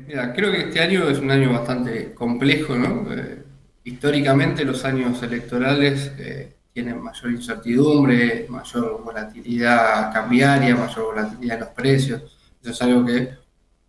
Mira, creo que este año es un año bastante complejo, ¿no? Históricamente los años electorales tienen mayor incertidumbre, mayor volatilidad cambiaria, mayor volatilidad en los precios. Eso es algo que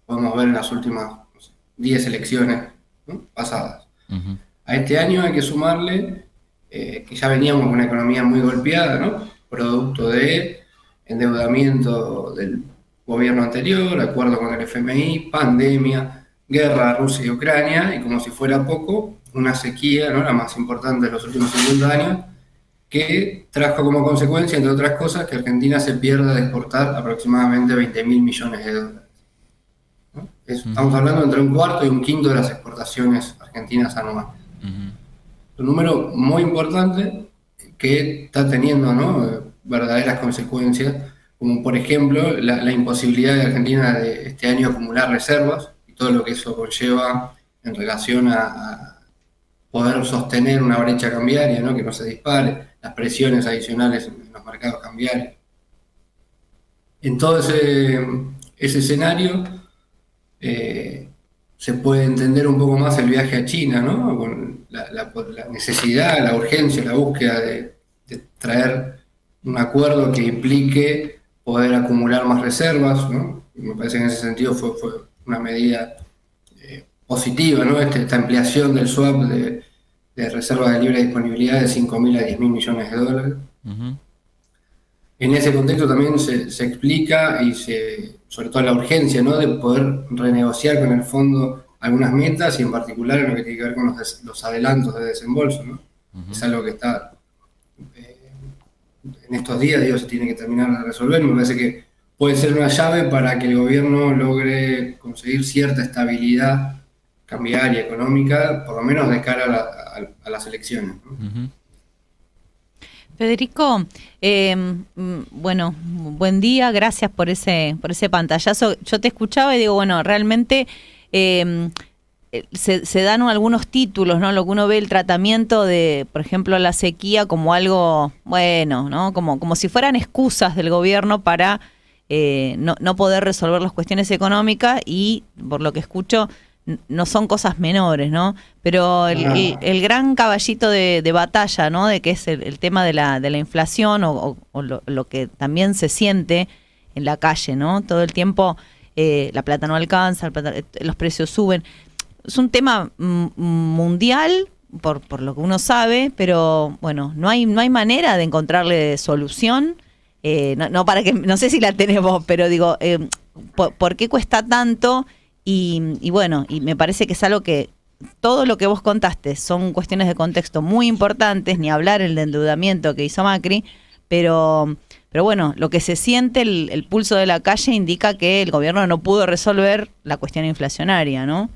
podemos ver en las últimas, no sé, 10 elecciones, ¿no?, pasadas. Ujú. A este año hay que sumarle que ya veníamos con una economía muy golpeada, ¿no? Producto de endeudamiento del gobierno anterior, acuerdo con el FMI, pandemia, guerra Rusia y Ucrania, y como si fuera poco, una sequía, ¿no?, la más importante de los últimos 50 años, que trajo como consecuencia, entre otras cosas, que Argentina se pierda de exportar aproximadamente 20.000 millones de dólares, ¿no? Estamos Ujú. hablando entre un cuarto y un quinto de las exportaciones argentinas anuales. Ujú. Un número muy importante que está teniendo, ¿no?, verdaderas consecuencias, como por ejemplo la imposibilidad de Argentina de este año acumular reservas y todo lo que eso conlleva en relación a poder sostener una brecha cambiaria, ¿no?, que no se dispare, las presiones adicionales en los mercados cambiarios. En todo ese escenario, eh, se puede entender un poco más el viaje a China, ¿no? Con la necesidad, la urgencia, la búsqueda de traer un acuerdo que implique poder acumular más reservas, ¿no? Y me parece que en ese sentido fue una medida positiva, ¿no? Esta ampliación del swap de reservas de libre disponibilidad de 5.000 a 10.000 millones de dólares. Ujú. En ese contexto también se explica sobre todo la urgencia, ¿no?, de poder renegociar con el fondo algunas metas y en particular en lo que tiene que ver con los adelantos de desembolso, ¿no? Es Ujú. algo que está eh, en estos días, digo, se tiene que terminar de resolver. Me parece que puede ser una llave para que el gobierno logre conseguir cierta estabilidad cambiaria, económica, por lo menos de cara a las elecciones, ¿no? Ujú. Federico, bueno, buen día, gracias por ese pantallazo. Yo te escuchaba y digo, bueno, realmente eh, se dan algunos títulos, ¿no? Lo que uno ve el tratamiento de, por ejemplo, la sequía como algo, bueno, ¿no? Como si fueran excusas del gobierno para no poder resolver las cuestiones económicas y, por lo que escucho, no son cosas menores, ¿no? Pero Ah, el gran caballito de batalla, ¿no? De que es el tema de la inflación o lo que también se siente en la calle, ¿no? Todo el tiempo la plata no alcanza, los precios suben. Es un tema mundial, por lo que uno sabe, pero bueno, no hay manera de encontrarle solución. No para que, no sé si la tenemos, pero digo, ¿por qué cuesta tanto? Y bueno, y me parece que es algo que todo lo que vos contaste son cuestiones de contexto muy importantes, ni hablar el de endeudamiento que hizo Macri, pero bueno, lo que se siente, el pulso de la calle indica que el gobierno no pudo resolver la cuestión inflacionaria, ¿no?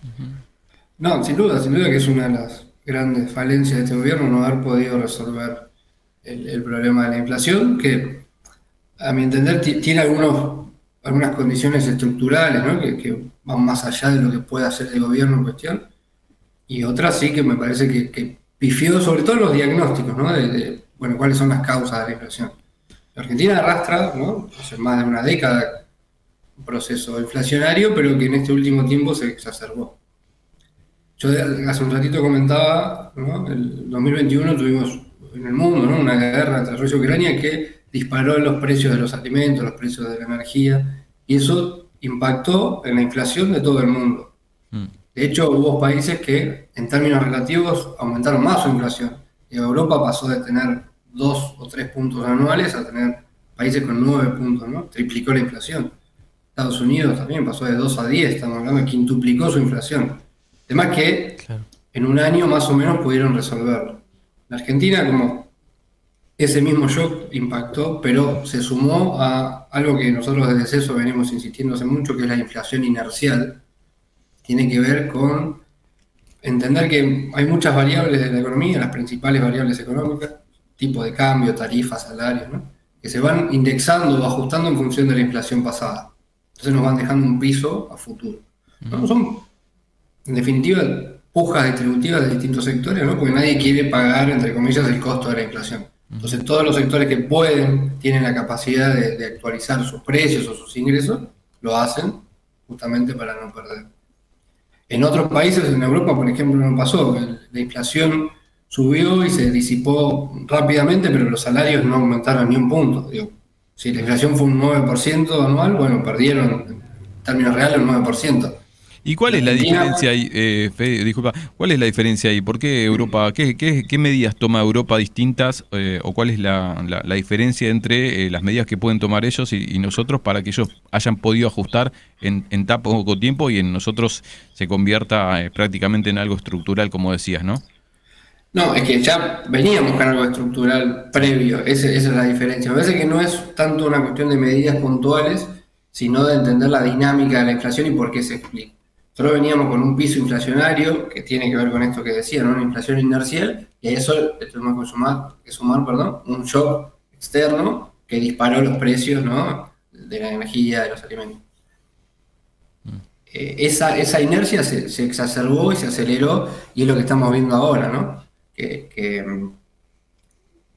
no, sin duda que es una de las grandes falencias de este gobierno no haber podido resolver el problema de la inflación, que a mi entender tiene algunas condiciones estructurales, ¿no?, que van más allá de lo que puede hacer el gobierno en cuestión, y otras sí que me parece que pifió sobre todo los diagnósticos, ¿no?, bueno, cuáles son las causas de la inflación. La Argentina arrastra, ¿no?, hace más de una década un proceso inflacionario, pero que en este último tiempo se exacerbó. Yo hace un ratito comentaba, ¿no?, el 2021 tuvimos en el mundo, ¿no?, una guerra entre Rusia y Ucrania que disparó los precios de los alimentos, los precios de la energía, y eso impactó en la inflación de todo el mundo. Mm. De hecho, hubo países que, en términos relativos, aumentaron más su inflación. Y Europa pasó de tener 2 o 3 puntos anuales a tener países con 9 puntos, ¿no? Triplicó la inflación. Estados Unidos también pasó de 2 a 10, estamos hablando de quintuplicó su inflación. Además que Claro. en un año más o menos pudieron resolverlo. La Argentina, como ese mismo shock impactó, pero se sumó a algo que nosotros desde CESO venimos insistiendo hace mucho, que es la inflación inercial. Tiene que ver con entender que hay muchas variables de la economía, las principales variables económicas, tipo de cambio, tarifas, salarios, ¿no?, que se van indexando o ajustando en función de la inflación pasada. Entonces nos van dejando un piso a futuro, ¿no? Ujú. Son, en definitiva, pujas distributivas de distintos sectores, ¿no?, porque nadie quiere pagar, entre comillas, el costo de la inflación. Ujú. Entonces todos los sectores que pueden, tienen la capacidad de actualizar sus precios o sus ingresos, lo hacen, justamente para no perder. En otros países, en Europa, por ejemplo, no pasó. La inflación subió y se disipó rápidamente, pero los salarios no aumentaron ni un punto. Digo, si la inflación fue un 9% anual, bueno, perdieron en términos reales un 9%. ¿Y cuál En es la Argentina, diferencia ahí, Fede, disculpa, cuál es la diferencia ahí? ¿Por qué Europa, qué medidas toma Europa distintas o cuál es la diferencia entre las medidas que pueden tomar ellos y nosotros para que ellos hayan podido ajustar en tan poco tiempo y en nosotros se convierta prácticamente en algo estructural, como decías, ¿no? no, es que ya veníamos con algo estructural previo, esa es la diferencia. Me parece que no es tanto una cuestión de medidas puntuales, sino de entender la dinámica de la inflación y por qué se explica. Nosotros veníamos con un piso inflacionario que tiene que ver con esto que decía, ¿no? Una inflación inercial, y a eso le tuvimos que sumar, perdón, un shock externo que disparó los precios, ¿no? De la energía, de los alimentos. Esa inercia se exacerbó y se aceleró, y es lo que estamos viendo ahora, ¿no? Que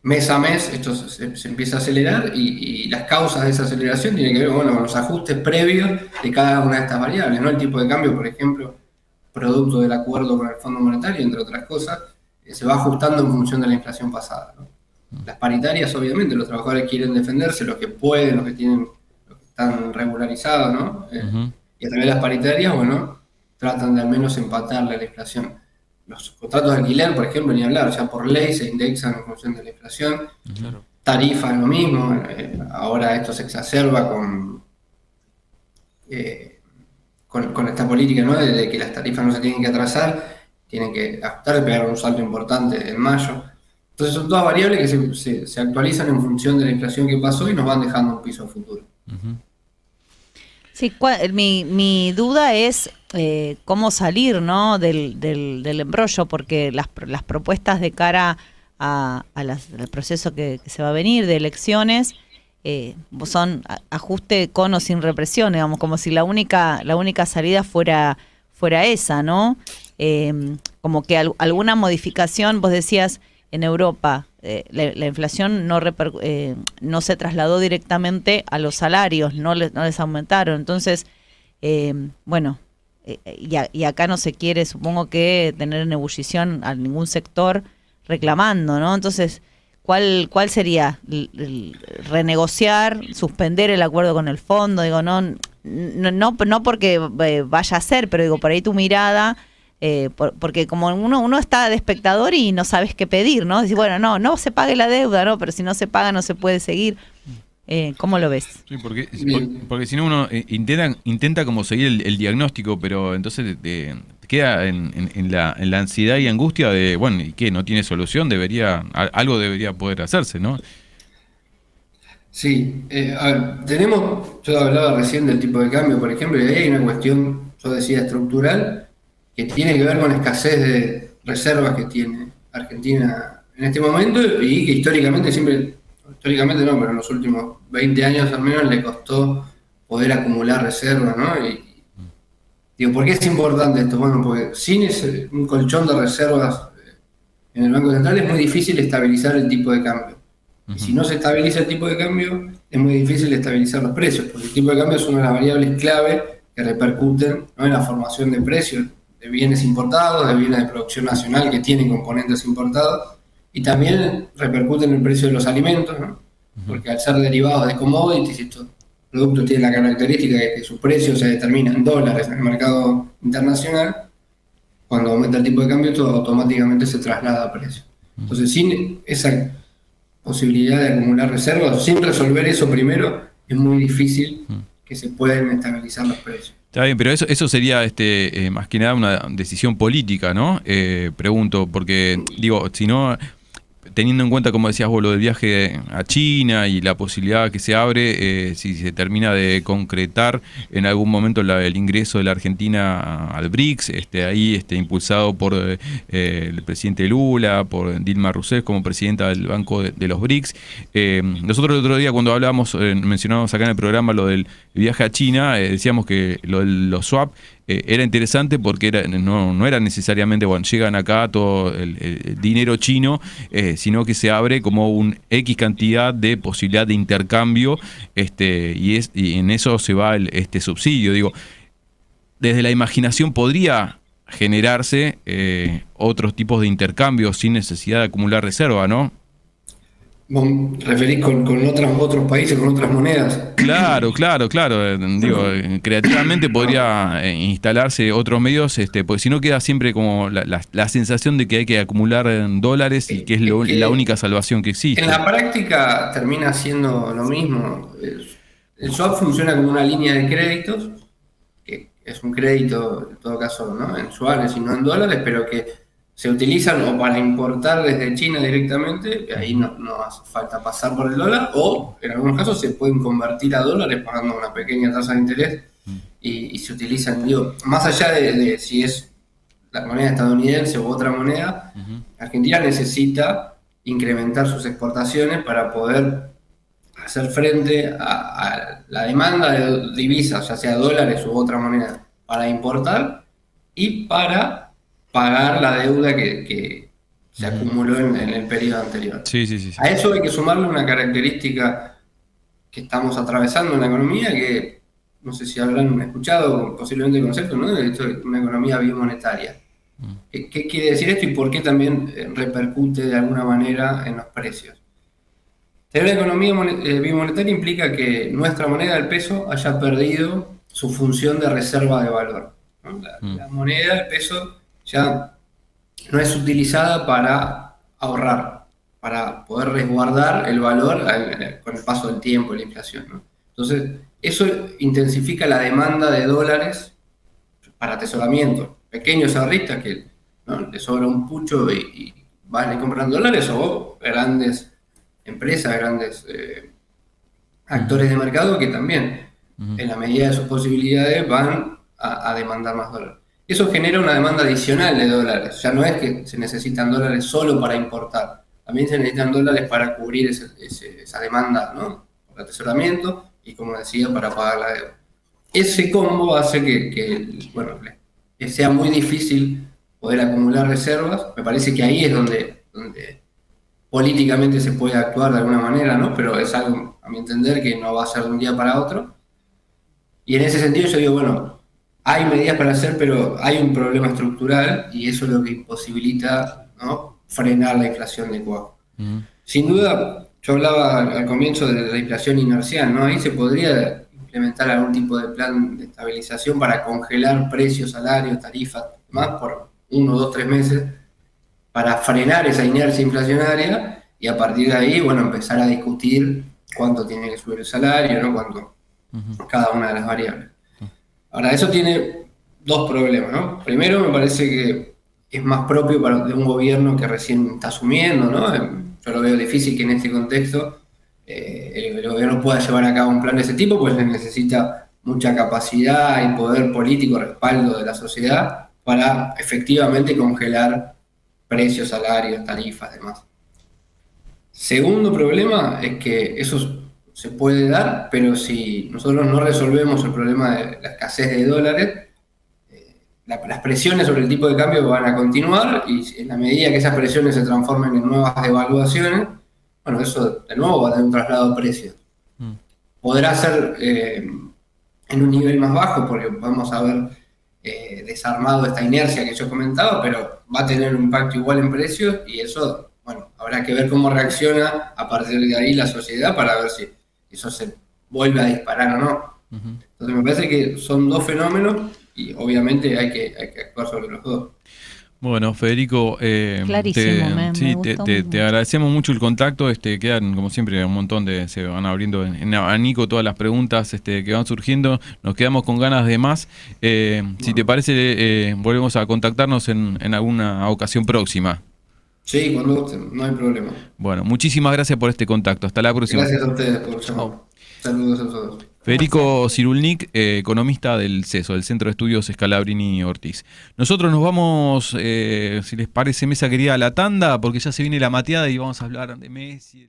mes a mes esto se empieza a acelerar y las causas de esa aceleración tienen que ver bueno, con los ajustes previos de cada una de estas variables, ¿no? El tipo de cambio, por ejemplo, producto del acuerdo con el Fondo Monetario, entre otras cosas, se va ajustando en función de la inflación pasada, ¿no? Las paritarias, obviamente, los trabajadores quieren defenderse, los que pueden, los que están regularizados, ¿no? Y a través de las paritarias, bueno, tratan de al menos empatarle a la inflación. Los contratos de alquiler, por ejemplo, ni hablar, ya por ley se indexan en función de la inflación. Claro. Tarifas, lo mismo. Ahora esto se exacerba con esta política, ¿no? De que las tarifas no se tienen que atrasar, tienen que ajustarse, pegar un salto importante en mayo. Entonces son todas variables que se actualizan en función de la inflación que pasó y nos van dejando un piso futuro. Sí, mi duda es cómo salir, ¿no? del embrollo, porque las propuestas de cara al proceso que se va a venir de elecciones son ajuste con o sin represión, digamos, como si la única salida fuera esa, ¿no? Como que alguna modificación, vos decías, en Europa la inflación no se trasladó directamente a los salarios, no les aumentaron. Entonces, y acá no se quiere, supongo que, tener en ebullición a ningún sector reclamando, ¿no? Entonces, ¿cuál sería? ¿Renegociar, suspender el acuerdo con el fondo? Digo, no porque vaya a ser, pero digo, por ahí tu mirada... porque como uno está de espectador y no sabes qué pedir, ¿no? Decir, bueno, no se pague la deuda, ¿no? Pero si no se paga no se puede seguir. ¿Cómo lo ves? Sí, porque si no uno intenta como seguir el diagnóstico, pero entonces queda en la ansiedad y angustia de, bueno, ¿y qué? ¿No tiene solución? Algo debería poder hacerse, ¿no? Sí, a ver, yo hablaba recién del tipo de cambio, por ejemplo, y ahí hay una cuestión, yo decía, estructural, que tiene que ver con la escasez de reservas que tiene Argentina en este momento y que históricamente no, pero en los últimos 20 años al menos le costó poder acumular reservas, ¿no? Y digo, ¿por qué es importante esto? Bueno, porque sin un colchón de reservas en el Banco Central es muy difícil estabilizar el tipo de cambio. Y si no se estabiliza el tipo de cambio, es muy difícil estabilizar los precios, porque el tipo de cambio es una de las variables clave que repercuten, ¿no? En la formación de precios de bienes importados, de bienes de producción nacional que tienen componentes importados, y también repercute en el precio de los alimentos, ¿no? Porque al ser derivados de commodities, estos productos tienen la característica de que su precio se determina en dólares en el mercado internacional. Cuando aumenta el tipo de cambio, todo automáticamente se traslada a precio. Entonces, sin esa posibilidad de acumular reservas, sin resolver eso primero, es muy difícil que se puedan estabilizar los precios. Está bien, pero eso sería más que nada una decisión política, ¿no? Pregunto, porque digo, si no, teniendo en cuenta, como decías vos, lo del viaje a China y la posibilidad que se abre, si se termina de concretar en algún momento el ingreso de la Argentina al BRICS, ahí impulsado por el presidente Lula, por Dilma Rousseff como presidenta del Banco de los BRICS. Nosotros el otro día cuando hablábamos, mencionábamos acá en el programa lo del viaje a China, decíamos que lo de los swap era interesante porque no era necesariamente, bueno, llegan acá todo el dinero chino, sino que se abre como un X cantidad de posibilidad de intercambio, y en eso se va este subsidio. Digo, desde la imaginación podría generarse otros tipos de intercambios sin necesidad de acumular reserva, ¿no? ¿Vos referís con otros países, con otras monedas? Claro. Digo, creativamente podría instalarse otros medios, porque si no queda siempre como la sensación de que hay que acumular dólares y que es la única salvación que existe. En la práctica termina siendo lo mismo. El swap funciona como una línea de créditos, que es un crédito, en todo caso, ¿no?, en yuanes y no en dólares, pero que se utilizan o para importar desde China directamente, ahí no hace falta pasar por el dólar, o en algunos casos se pueden convertir a dólares pagando una pequeña tasa de interés y se utilizan, digo, más allá de si es la moneda estadounidense u otra moneda, Argentina necesita incrementar sus exportaciones para poder hacer frente a la demanda de divisas, ya sea dólares u otra moneda, para importar y para pagar la deuda que se acumuló en el periodo anterior. Sí. A eso hay que sumarle una característica que estamos atravesando en la economía, que no sé si habrán escuchado, posiblemente el concepto, ¿no?, de esto de una economía bimonetaria. ¿Qué quiere decir esto y por qué también repercute de alguna manera en los precios? Tener una economía bimonetaria implica que nuestra moneda, el peso, haya perdido su función de reserva de valor, ¿no? La moneda, el peso, ya no es utilizada para ahorrar, para poder resguardar el valor con el paso del tiempo y la inflación, ¿no? Entonces, eso intensifica la demanda de dólares para atesoramiento. Pequeños ahorristas que, ¿no?, les sobra un pucho y van y compran dólares, o grandes empresas, grandes actores de mercado que también, en la medida de sus posibilidades, van a demandar más dólares. Eso genera una demanda adicional de dólares. Ya no es que se necesitan dólares solo para importar, también se necesitan dólares para cubrir esa demanda, ¿no?, por atesoramiento y, como decía, para pagar la deuda. Ese combo hace que sea muy difícil poder acumular reservas. Me parece que ahí es donde políticamente se puede actuar de alguna manera, ¿no?, pero es algo, a mi entender, que no va a ser de un día para otro. Y en ese sentido yo digo, bueno, hay medidas para hacer, pero hay un problema estructural y eso es lo que imposibilita, ¿no?, frenar la inflación de cuajo. Sin duda, yo hablaba al comienzo de la inflación inercial, ¿no? Ahí se podría implementar algún tipo de plan de estabilización para congelar precios, salarios, tarifas, más por 1, 2, 3 meses, para frenar esa inercia inflacionaria y a partir de ahí, bueno, empezar a discutir cuánto tiene que subir el salario, ¿no?, cuánto cada una de las variables. Ahora, eso tiene dos problemas, ¿no? Primero, me parece que es más propio de un gobierno que recién está asumiendo, ¿no? Yo lo veo difícil que en este contexto el gobierno pueda llevar a cabo un plan de ese tipo, pues necesita mucha capacidad y poder político, respaldo de la sociedad para efectivamente congelar precios, salarios, tarifas, demás. Segundo problema es que eso se puede dar, pero si nosotros no resolvemos el problema de la escasez de dólares, las presiones sobre el tipo de cambio van a continuar y en la medida que esas presiones se transformen en nuevas devaluaciones, bueno, eso de nuevo va a tener un traslado de precios. Podrá ser en un nivel más bajo porque vamos a ver desarmado esta inercia que yo comentaba, pero va a tener un impacto igual en precios y eso, bueno, habrá que ver cómo reacciona a partir de ahí la sociedad para ver si eso se vuelve a disparar o no. Entonces me parece que son dos fenómenos y obviamente hay que actuar sobre los dos. Bueno, Federico, clarísimo, te agradecemos mucho el contacto. Quedan, como siempre, un montón se van abriendo en abanico todas las preguntas que van surgiendo. Nos quedamos con ganas de más. Si te parece, volvemos a contactarnos en alguna ocasión próxima. Sí, cuando gusten, no hay problema. Bueno, muchísimas gracias por este contacto. Hasta la próxima. Gracias a ustedes por llamar. Saludos a todos. Federico Cyrulnik, economista del CESO, del Centro de Estudios Scalabrini Ortiz. Nosotros nos vamos, si les parece, mesa querida, a la tanda, porque ya se viene la mateada y vamos a hablar de Messi.